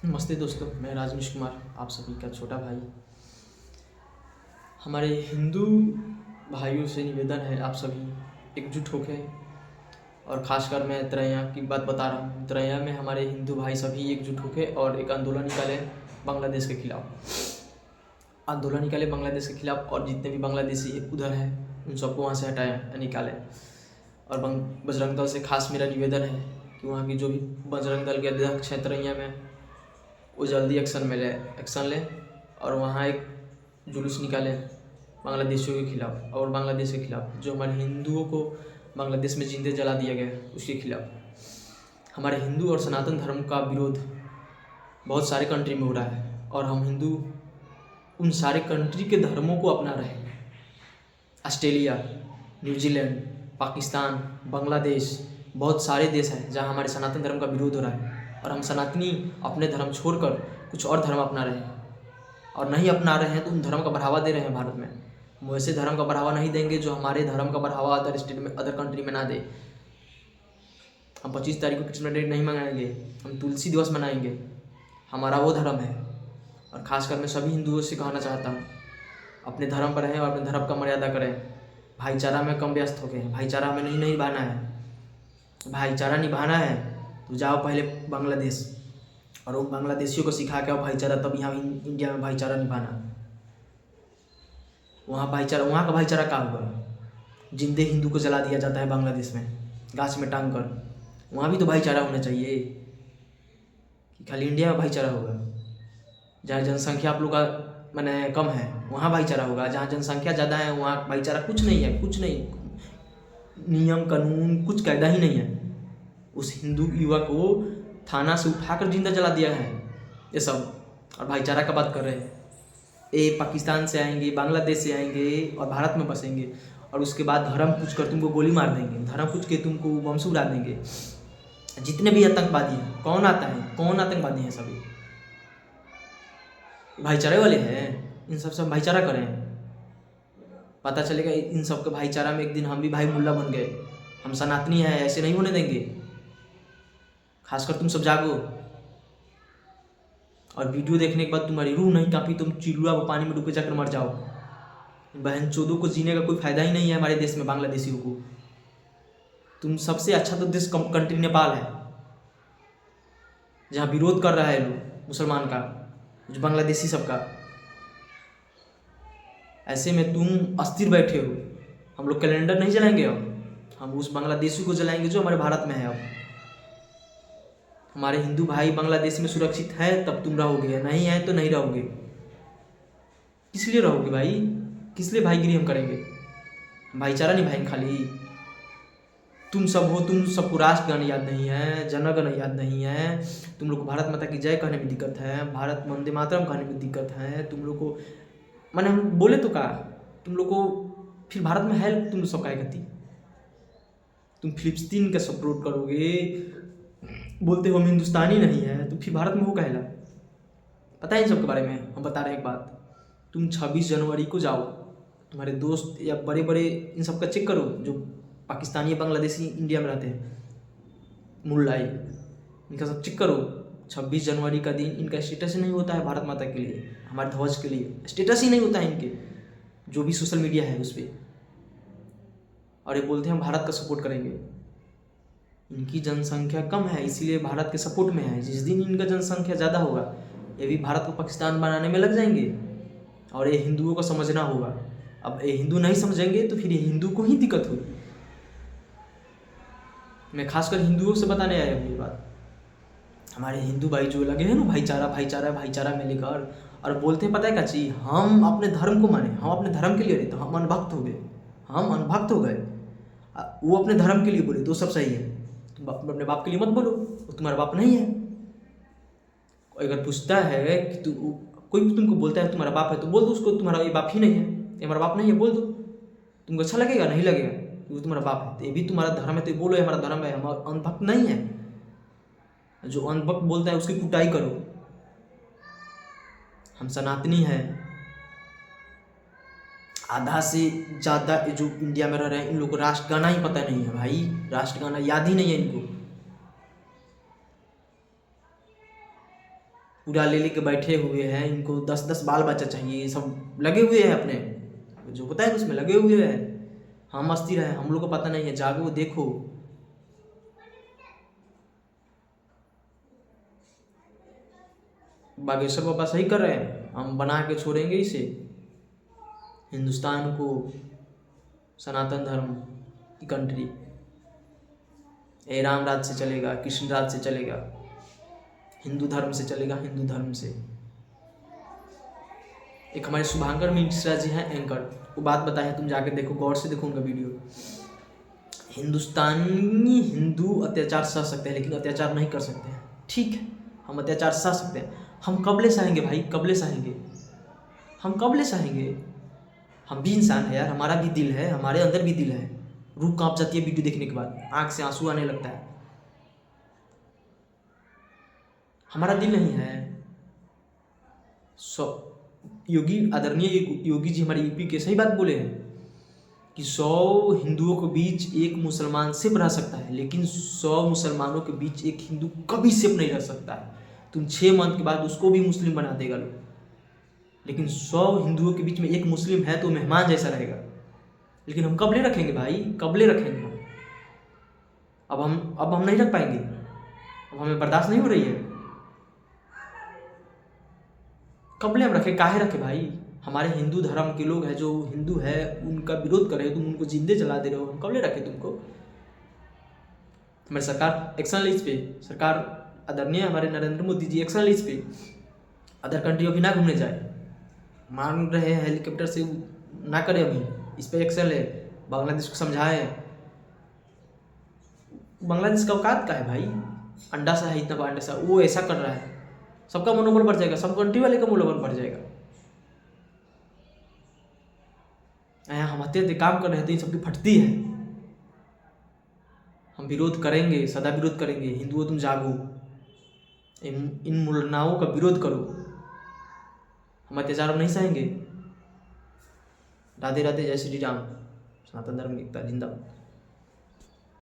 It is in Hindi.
नमस्ते दोस्तों, मैं राजनीश कुमार, आप सभी का छोटा भाई। हमारे हिंदू भाइयों से निवेदन है, आप सभी एकजुट होकर, और ख़ासकर मैं त्रैया की बात बता रहा हूँ। त्रैया में हमारे हिंदू भाई सभी एकजुट होकर और एक आंदोलन निकाले बांग्लादेश के खिलाफ। आंदोलन निकाले बांग्लादेश के खिलाफ, और जितने भी बांग्लादेशी उधर हैं उन सबको वहाँ से हटाएं, निकालें। और बजरंग दल से खास मेरा निवेदन है कि वहाँ की जो भी बजरंग दल के अध्यक्ष हैं त्रैया में, वो जल्दी एक्शन ले और वहाँ एक जुलूस निकालें बांग्लादेशियों के खिलाफ और बांग्लादेश के खिलाफ, जो हमारे हिंदुओं को बांग्लादेश में जिंदे जला दिया गया उसके खिलाफ। हमारे हिंदू और सनातन धर्म का विरोध बहुत सारे कंट्री में हो रहा है, और हम हिंदू उन सारे कंट्री के धर्मों को अपना रहे हैं। ऑस्ट्रेलिया, न्यूजीलैंड, पाकिस्तान, बांग्लादेश, बहुत सारे देश हैं जहाँ हमारे सनातन धर्म का विरोध हो रहा है, और हम सनातनी अपने धर्म छोड़कर कुछ और धर्म अपना रहे हैं। और नहीं अपना रहे हैं तो उन धर्म का बढ़ावा दे रहे हैं भारत में। हम वैसे धर्म का बढ़ावा नहीं देंगे जो हमारे धर्म का बढ़ावा अदर स्टेट में, अदर कंट्री में ना दे। हम 25 तारीख को कृष्ण डे नहीं मनाएंगे, हम तुलसी दिवस मनाएंगे, हमारा वो धर्म है। और ख़ासकर मैं सभी हिंदुओं से कहना चाहता हूँ, अपने धर्म पर रहें और अपने धर्म का मर्यादा करें। भाईचारा में कम व्यस्त हो गए, भाईचारा में नहीं निभाना है। भाईचारा निभाना है तो जाओ पहले बांग्लादेश, और उन बांग्लादेशियों को सिखा के आओ भाईचारा, तब यहाँ इंडिया में भाईचारा निभाना। वहाँ भाईचारा, वहाँ का भाईचारा कहाँ हुआ? जिंदे हिंदू को जला दिया जाता है बांग्लादेश में, गाछ में टांग कर। वहाँ भी तो भाईचारा होना चाहिए, कि खाली इंडिया में भाईचारा होगा? जहाँ जनसंख्या आप लोग का मैंने कम है वहाँ भाईचारा होगा, जहाँ जनसंख्या ज़्यादा है वहाँ भाईचारा कुछ नहीं है, कुछ नहीं। नियम कानून कुछ कायदा ही नहीं है। उस हिंदू युवक को थाना से उठाकर जिंदा जला दिया है ये सब, और भाईचारा का बात कर रहे हैं। ये पाकिस्तान से आएंगे, बांग्लादेश से आएंगे और भारत में बसेंगे, और उसके बाद धर्म पूछ कर तुमको गोली मार देंगे, धर्म पूछ के तुमको बम से उड़ा देंगे। जितने भी आतंकवादी हैं, कौन आता है, कौन आतंकवादी हैं? सभी भाईचारे वाले हैं। इन सब भाईचारा करें, पता चलेगा इन सब के भाईचारा में। एक दिन हम भी भाई मुल्ला बन गए, हम सनातनी हैं, ऐसे नहीं होने देंगे। खासकर तुम सब जागो, और वीडियो देखने के बाद तुम्हारी रूह नहीं कांपी, तुम चिड़ुआ पानी में डूब के जाकर मर जाओ। बहन चोदों को जीने का कोई फायदा ही नहीं है हमारे देश में, बांग्लादेशियों को। तुम सबसे अच्छा तो देश कंट्री नेपाल है, जहाँ विरोध कर रहा है लोग मुसलमान का, जो बांग्लादेशी सबका। ऐसे में तुम अस्थिर बैठे हो। हम लोग कैलेंडर नहीं जलाएंगे, अब हम उस बांग्लादेशी को जलाएंगे जो हमारे भारत में है। अब हमारे हिंदू भाई बांग्लादेश में सुरक्षित है तब तुम रहोगे, नहीं है तो नहीं रहोगे। किस लिए रहोगे भाई? किस लिए भाईगिरी हम करेंगे? भाईचारा निभाएंगे खाली? तुम सब हो, तुम सबको राष्ट्रगान याद नहीं है, जनगण याद नहीं है, तुम लोग को भारत माता की जय कहने में दिक्कत है, भारत वंदे मातरम कहने में दिक्कत है। तुम लोग को मैंने हम बोले तो कहा, तुम लोग को फिर भारत में है तुम सब काय गति? तुम फिलिस्तीन का सपोर्ट करोगे, बोलते हो हम हिंदुस्तानी नहीं है, तो फिर भारत में हो कहला? पता है इन सब के बारे में? हम बता रहे हैं एक बात, तुम 26 जनवरी को जाओ, तुम्हारे दोस्त या बड़े बड़े इन सब का चेक करो, जो पाकिस्तानी बांग्लादेशी इंडिया में रहते हैं, मुल्लाई, इनका सब चेक करो। 26 जनवरी का दिन इनका स्टेटस ही नहीं होता है भारत माता के लिए, हमारे ध्वज के लिए स्टेटस ही नहीं होता है इनके, जो भी सोशल मीडिया है उस पर। और ये बोलते हैं हम भारत का सपोर्ट करेंगे। इनकी जनसंख्या कम है इसीलिए भारत के सपोर्ट में है। जिस दिन इनका जनसंख्या ज़्यादा होगा, ये भी भारत को पाकिस्तान बनाने में लग जाएंगे, और ये हिंदुओं को समझना होगा। अब ये हिंदू नहीं समझेंगे तो फिर ये हिंदू को ही दिक्कत होगी। मैं खासकर हिंदुओं से बताने आया हूँ ये बात। हमारे हिंदू भाई जो लगे हैं ना भाईचारा भाईचारा भाईचारा में लेकर, और बोलते हैं पता है क्या चीज़, हम अपने धर्म को माने, हम अपने धर्म के लिए रहे, तो हम अनभक्त हो गए, हम अनभक्त हो गए। वो अपने धर्म के लिए बोले तो सब सही है, तुम अपने बाप के लिए मत बोलो, वो तुम्हारा बाप नहीं है। अगर पूछता है कि तू, कोई भी तुमको बोलता है तुम्हारा बाप है, तो बोल दो उसको तुम्हारा ये बाप ही नहीं है, ये हमारा बाप नहीं है, बोल दो। तुमको अच्छा लगेगा? नहीं लगेगा, वो तुम्हारा बाप है, तो ये भी तुम्हारा धर्म है, तो बोलो ये हमारा धर्म है, हम अनभक्त नहीं है। जो अनभक्त बोलता है उसकी कुटाई करो। हम सनातनी हैं। आधा से ज़्यादा जो इंडिया में रह रहे हैं इन लोगों को राष्ट्रगाना ही पता नहीं है भाई, राष्ट्रगाना याद ही नहीं है इनको। पूरा ले लेके बैठे हुए हैं, इनको 10-10 बाल बच्चा चाहिए, ये सब लगे हुए हैं अपने जो होता है उसमें लगे हुए हैं। हम मस्ती रहे, हम लोग को पता नहीं है, जागो देखो। बागेश्वर बाबा सही कर रहे हैं, हम बना के छोड़ेंगे इसे, हिंदुस्तान को, सनातन धर्म की कंट्री। ये राम राज से चलेगा, कृष्ण राज से चलेगा, हिंदू धर्म से चलेगा, हिंदू धर्म से। एक हमारे शुभांकर मिश्रा जी हैं एंकर, वो बात बताए हैं, तुम जाके देखो, गौर से देखो उनका वीडियो। हिंदुस्तानी हिंदू अत्याचार सह सकते हैं लेकिन अत्याचार नहीं कर सकते हैं। ठीक है, हम अत्याचार सह सकते हैं, हम कबले सहेंगे भाई, कबले सहेंगे, हम कबले सहेंगे। हम भी इंसान है यार, हमारा भी दिल है, हमारे अंदर भी दिल है। रूह कांप जाती है वीडियो देखने के बाद, आंख से आंसू आने लगता है। हमारा दिल नहीं है। योगी, आदरणीय योगी जी हमारे यूपी के सही बात बोले हैं कि 100 हिंदुओं के बीच एक मुसलमान सिर्फ रह सकता है, लेकिन 100 मुसलमानों के बीच एक हिंदू कभी सिर्फ नहीं रह सकता है। तुम 6 मंथ के बाद उसको भी मुस्लिम बना देगा लोग, लेकिन 100 हिंदुओं के बीच में एक मुस्लिम है तो मेहमान जैसा रहेगा। लेकिन हम कबले रखेंगे भाई, कबले रखेंगे हम। अब हम नहीं रख पाएंगे, अब हमें बर्दाश्त नहीं हो रही है। कबले हम रखे, काहे रखे भाई? हमारे हिंदू धर्म के लोग हैं, जो हिंदू है उनका विरोध कर रहे हो, तुम उनको जिंदे जला दे रहे हो, हम कबले रखे तुमको? हमारी सरकार एक्शन ले इस पे, सरकार आदरणीय हमारे नरेंद्र मोदी जी एक्शन ले इस पे। अदर कंट्री अभी ना घूमने जाए, मान रहे हैं हेलीकॉप्टर से ना करे, अभी इस पे एक्शन ले, बांग्लादेश को समझाए। बांग्लादेश का औकात का है भाई? अंडा सा है, इतना बड़ा अंडा सा, वो ऐसा कर रहा है, सबका मनोबल बढ़ जाएगा, सब कंट्री वाले का मनोबल बढ़ जाएगा। हम हत्या काम कर रहे हैं तो इन सबकी फटती है। हम विरोध करेंगे, सदा विरोध करेंगे। हिंदुओं तुम जागो, इन मुलनाओं का विरोध करो, हम अत्याचार नहीं सहेंगे। राधे राधे, जय श्री राम। सनातन धर्म की एकता जिंदाबाद।